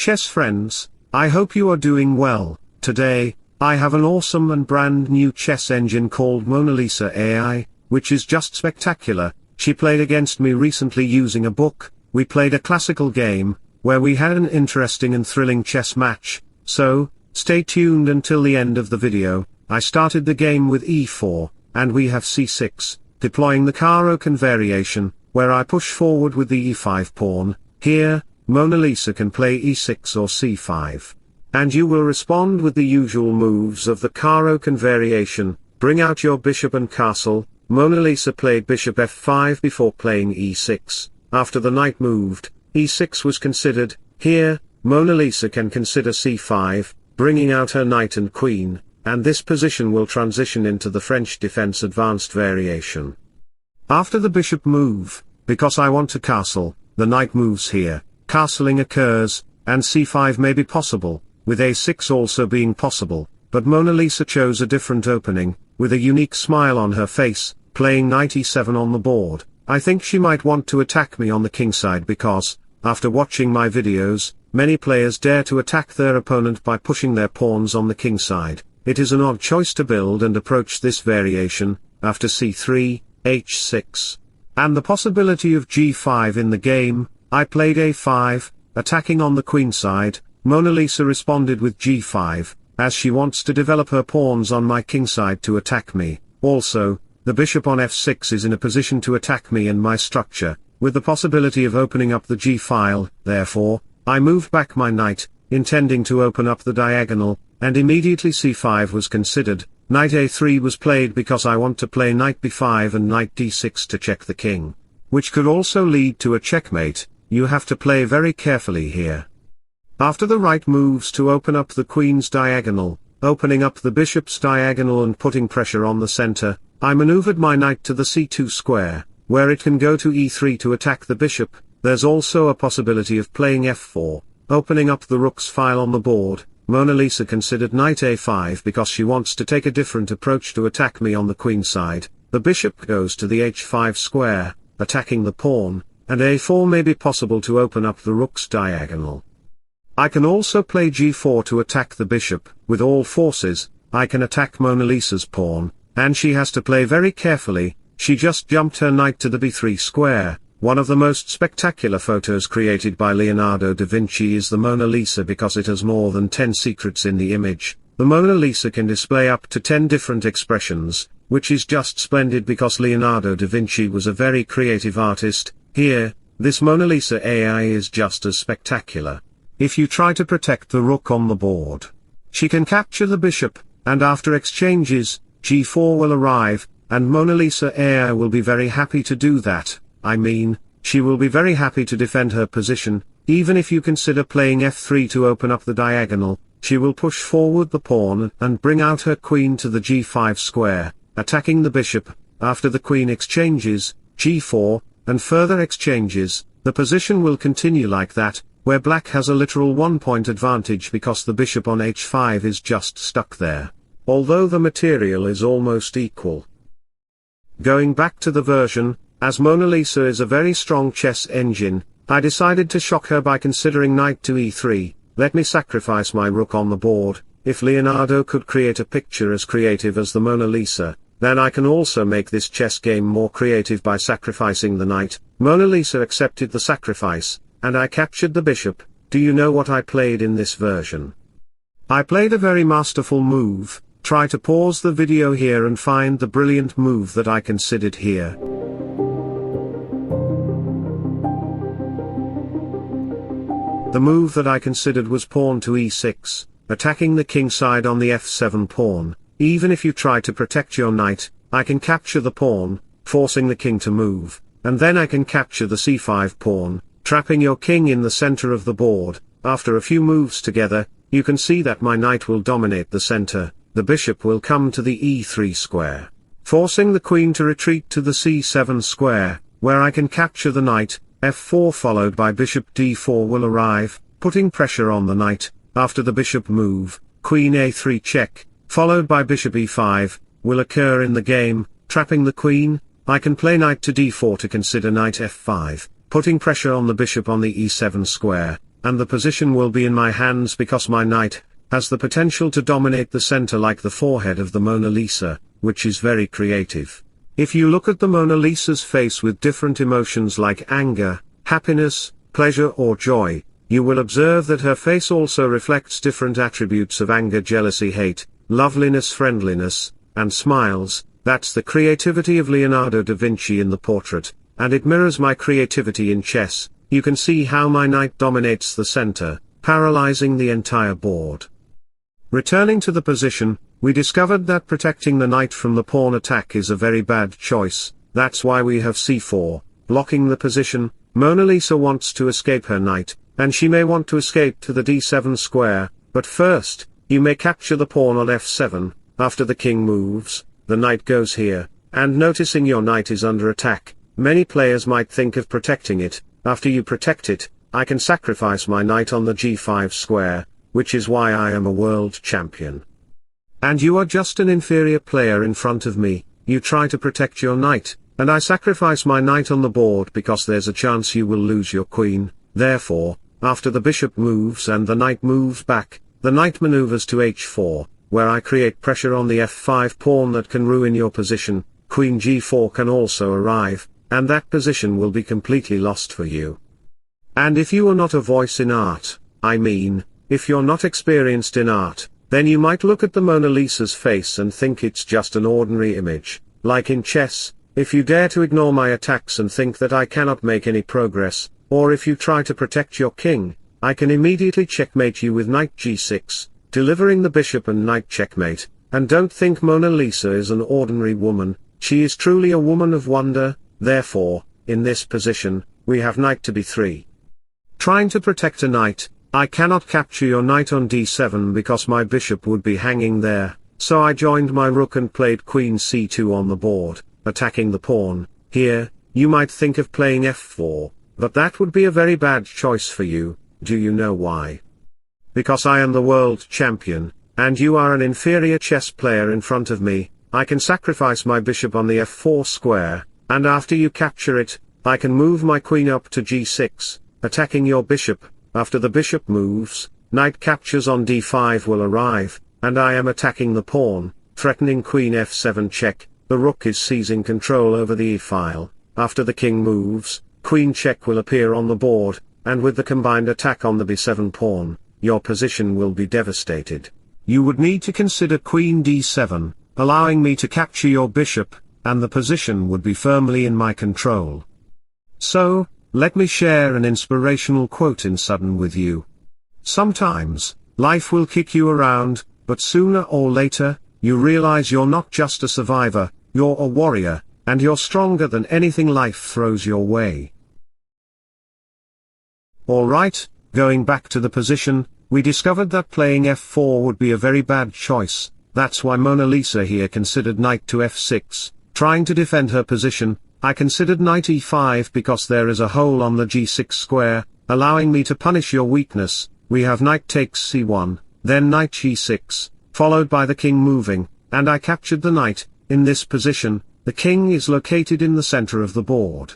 chess friends, I hope you are doing well. Today, I have an awesome and brand new chess engine called Monalisa AI, which is just spectacular. She played against me recently using a book. We played a classical game, where we had an interesting and thrilling chess match, so, stay tuned until the end of the video. I started the game with e4, and we have c6, deploying the Caro-Kann variation, where I push forward with the e5 pawn. Here, Monalisa can play e6 or c5. And you will respond with the usual moves of the Caro-Kann variation. Bring out your bishop and castle. Monalisa played bishop f5 before playing e6. After the knight moved, e6 was considered. Here, Monalisa can consider c5, bringing out her knight and queen, and this position will transition into the French defense advanced variation. After the bishop move, because I want to castle, the knight moves here, castling occurs, and c5 may be possible, with a6 also being possible, but Monalisa chose a different opening, with a unique smile on her face, playing knight e7 on the board. I think she might want to attack me on the king side because, after watching my videos, many players dare to attack their opponent by pushing their pawns on the king side. It is an odd choice to build and approach this variation, after c3, h6. And the possibility of g5 in the game. I played a5, attacking on the queen side. Monalisa responded with g5, as she wants to develop her pawns on my king side to attack me. Also, the bishop on f6 is in a position to attack me and my structure, with the possibility of opening up the g-file. Therefore, I moved back my knight, intending to open up the diagonal, and immediately c5 was considered. Knight a3 was played because I want to play knight b5 and knight d6 to check the king, which could also lead to a checkmate. You have to play very carefully here. After the right moves to open up the queen's diagonal, opening up the bishop's diagonal and putting pressure on the center, I maneuvered my knight to the c2 square, where it can go to e3 to attack the bishop. There's also a possibility of playing f4, opening up the rook's file on the board. Monalisa considered knight a5 because she wants to take a different approach to attack me on the queen side. The bishop goes to the h5 square, attacking the pawn, and a4 may be possible to open up the rook's diagonal. I can also play g4 to attack the bishop. With all forces, I can attack Monalisa's pawn, and she has to play very carefully. She just jumped her knight to the b3 square. One of the most spectacular photos created by Leonardo da Vinci is the Mona Lisa because it has more than 10 secrets in the image. The Mona Lisa can display up to 10 different expressions, which is just splendid because Leonardo da Vinci was a very creative artist. Here, this Mona Lisa AI is just as spectacular. If you try to protect the rook on the board, she can capture the bishop, and after exchanges, g4 will arrive, and Monalisa AI will be very happy to do that. I mean, she will be very happy to defend her position. Even if you consider playing f3 to open up the diagonal, she will push forward the pawn and bring out her queen to the g5 square, attacking the bishop. After the queen exchanges, g4, and further exchanges, the position will continue like that, where black has a literal 1-point advantage because the bishop on h5 is just stuck there. Although the material is almost equal. Going back to the version, as Monalisa is a very strong chess engine, I decided to shock her by considering knight to e3. Let me sacrifice my rook on the board. If Leonardo could create a picture as creative as the Mona Lisa, then I can also make this chess game more creative by sacrificing the knight. Mona Lisa accepted the sacrifice, and I captured the bishop. Do you know what I played in this version? I played a very masterful move. Try to pause the video here and find the brilliant move that I considered here. The move that I considered was pawn to e6, attacking the king side on the f7 pawn. Even if you try to protect your knight, I can capture the pawn, forcing the king to move, and then I can capture the c5 pawn, trapping your king in the center of the board. After a few moves together, you can see that my knight will dominate the center. The bishop will come to the e3 square, forcing the queen to retreat to the c7 square, where I can capture the knight. f4 followed by bishop d4 will arrive, putting pressure on the knight. After the bishop move, queen a3 check, followed by bishop e5, will occur in the game, trapping the queen. I can play knight to d4 to consider knight f5, putting pressure on the bishop on the e7 square. and the position will be in my hands because my knight has the potential to dominate the center like the forehead of the Mona Lisa, which is very creative. If you look at the Mona Lisa's face with different emotions like anger, happiness, pleasure or joy, you will observe that her face also reflects different attributes of anger, jealousy, hate, loveliness, friendliness, and smiles. That's the creativity of Leonardo da Vinci in the portrait, and it mirrors my creativity in chess. You can see how my knight dominates the center, paralyzing the entire board. Returning to the position, we discovered that protecting the knight from the pawn attack is a very bad choice. That's why we have c4, blocking the position. Mona Lisa wants to escape her knight, and she may want to escape to the d7 square, but first, you may capture the pawn on f7. After the king moves, the knight goes here, and noticing your knight is under attack, many players might think of protecting it. After you protect it, I can sacrifice my knight on the g5 square, which is why I am a world champion. And you are just an inferior player in front of me. You try to protect your knight, and I sacrifice my knight on the board because there's a chance you will lose your queen. Therefore, after the bishop moves and the knight moves back, the knight maneuvers to h4, where I create pressure on the f5 pawn that can ruin your position. Queen g4 can also arrive, and that position will be completely lost for you. And if you are not a voice in art, I mean, if you're not experienced in art, then you might look at the Mona Lisa's face and think it's just an ordinary image. Like in chess, if you dare to ignore my attacks and think that I cannot make any progress, or if you try to protect your king, I can immediately checkmate you with knight g6, delivering the bishop and knight checkmate. And don't think Mona Lisa is an ordinary woman, she is truly a woman of wonder. Therefore, in this position, we have knight to b3. Trying to protect a knight, I cannot capture your knight on d7 because my bishop would be hanging there, so I joined my rook and played queen c2 on the board, attacking the pawn. Here, you might think of playing f4, but that would be a very bad choice for you. Do you know why? Because I am the world champion, and you are an inferior chess player in front of me. I can sacrifice my bishop on the f4 square, and after you capture it, I can move my queen up to g6, attacking your bishop. After the bishop moves, knight captures on d5 will arrive, and I am attacking the pawn, threatening queen f7 check. The rook is seizing control over the e-file. After the king moves, queen check will appear on the board, and with the combined attack on the b7 pawn, your position will be devastated. You would need to consider queen d7, allowing me to capture your bishop, and the position would be firmly in my control. So, let me share an inspirational quote in sudden with you. Sometimes, life will kick you around, but sooner or later, you realize you're not just a survivor, you're a warrior, and you're stronger than anything life throws your way. Alright, going back to the position, we discovered that playing f4 would be a very bad choice. That's why Mona Lisa here considered knight to f6, trying to defend her position. I considered knight e5 because there is a hole on the g6 square, allowing me to punish your weakness. We have knight takes c1, then knight g6, followed by the king moving, and I captured the knight. In this position, the king is located in the center of the board.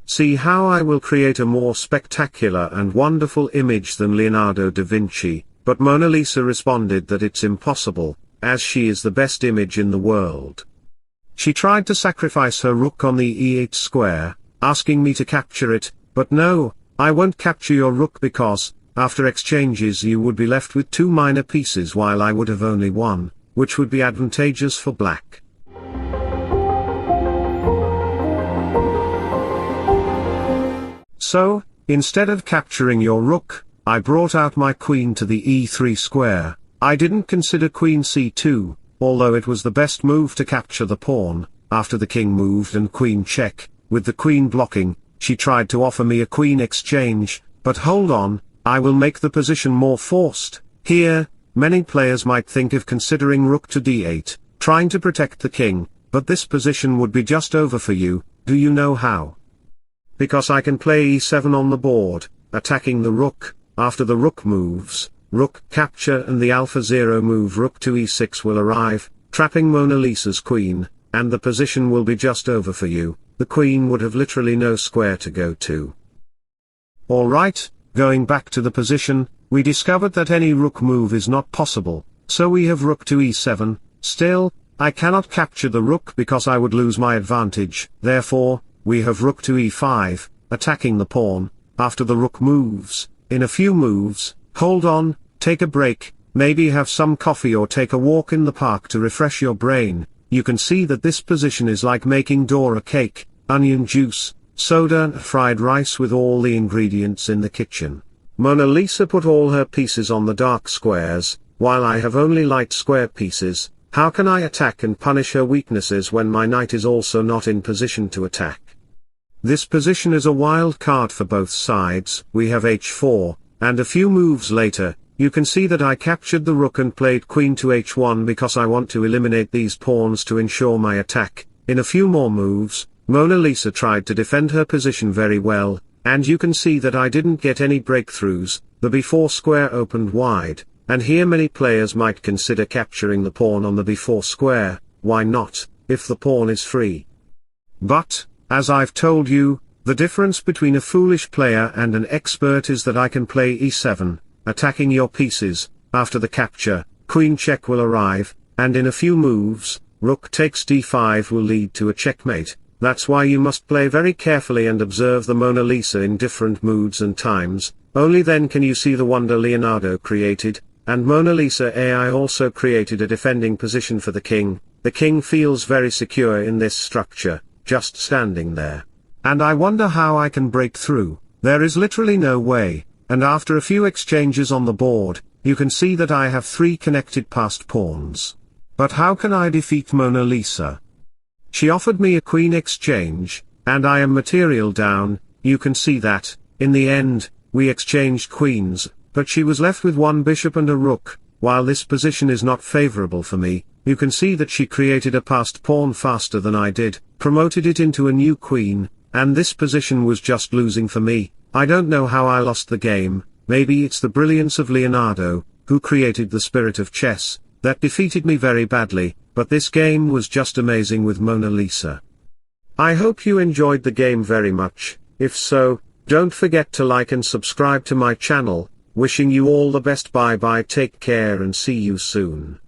See how I will create a more spectacular and wonderful image than Leonardo da Vinci, but Mona Lisa responded that it's impossible, as she is the best image in the world. She tried to sacrifice her rook on the e8 square, asking me to capture it, but no, I won't capture your rook because, after exchanges you would be left with two minor pieces while I would have only one, which would be advantageous for black. So, instead of capturing your rook, I brought out my queen to the e3 square. I didn't consider queen c2, although it was the best move to capture the pawn. After the king moved and queen check, with the queen blocking, she tried to offer me a queen exchange, but hold on, I will make the position more forced. Here, many players might think of considering rook to d8, trying to protect the king, but this position would be just over for you. Do you know how? Because I can play e7 on the board, attacking the rook. After the rook moves, rook capture and the alpha 0 move rook to e6 will arrive, trapping Mona Lisa's queen, and the position will be just over for you. The queen would have literally no square to go to. Alright, going back to the position, we discovered that any rook move is not possible, so we have rook to e7, still, I cannot capture the rook because I would lose my advantage, therefore, we have rook to e5, attacking the pawn, after the rook moves, in a few moves, hold on, take a break, maybe have some coffee or take a walk in the park to refresh your brain. You can see that this position is like making Dora cake, onion juice, soda and fried rice with all the ingredients in the kitchen. Mona Lisa put all her pieces on the dark squares, while I have only light square pieces. How can I attack and punish her weaknesses when my knight is also not in position to attack? This position is a wild card for both sides. We have h4, and a few moves later, you can see that I captured the rook and played queen to h1 because I want to eliminate these pawns to ensure my attack. In a few more moves, Mona Lisa tried to defend her position very well, and you can see that I didn't get any breakthroughs. The b4 square opened wide, and here many players might consider capturing the pawn on the b4 square. Why not, if the pawn is free? But, as I've told you, the difference between a foolish player and an expert is that I can play e7, attacking your pieces. After the capture, queen check will arrive, and in a few moves, rook takes d5 will lead to a checkmate. That's why you must play very carefully and observe the Mona Lisa in different moods and times. Only then can you see the wonder Leonardo created, and Mona Lisa AI also created a defending position for the king. The king feels very secure in this structure, just standing there. And I wonder how I can break through. There is literally no way. And after a few exchanges on the board, you can see that I have 3 connected passed pawns. But how can I defeat Mona Lisa? She offered me a queen exchange, and I am material down. You can see that, in the end, we exchanged queens, but she was left with 1 bishop and a rook. While this position is not favorable for me, you can see that she created a passed pawn faster than I did, promoted it into a new queen, and this position was just losing for me. I don't know how I lost the game. Maybe it's the brilliance of Leonardo, who created the spirit of chess, that defeated me very badly, but this game was just amazing with Mona Lisa. I hope you enjoyed the game very much. If so, don't forget to like and subscribe to my channel. Wishing you all the best. Bye bye, take care and see you soon.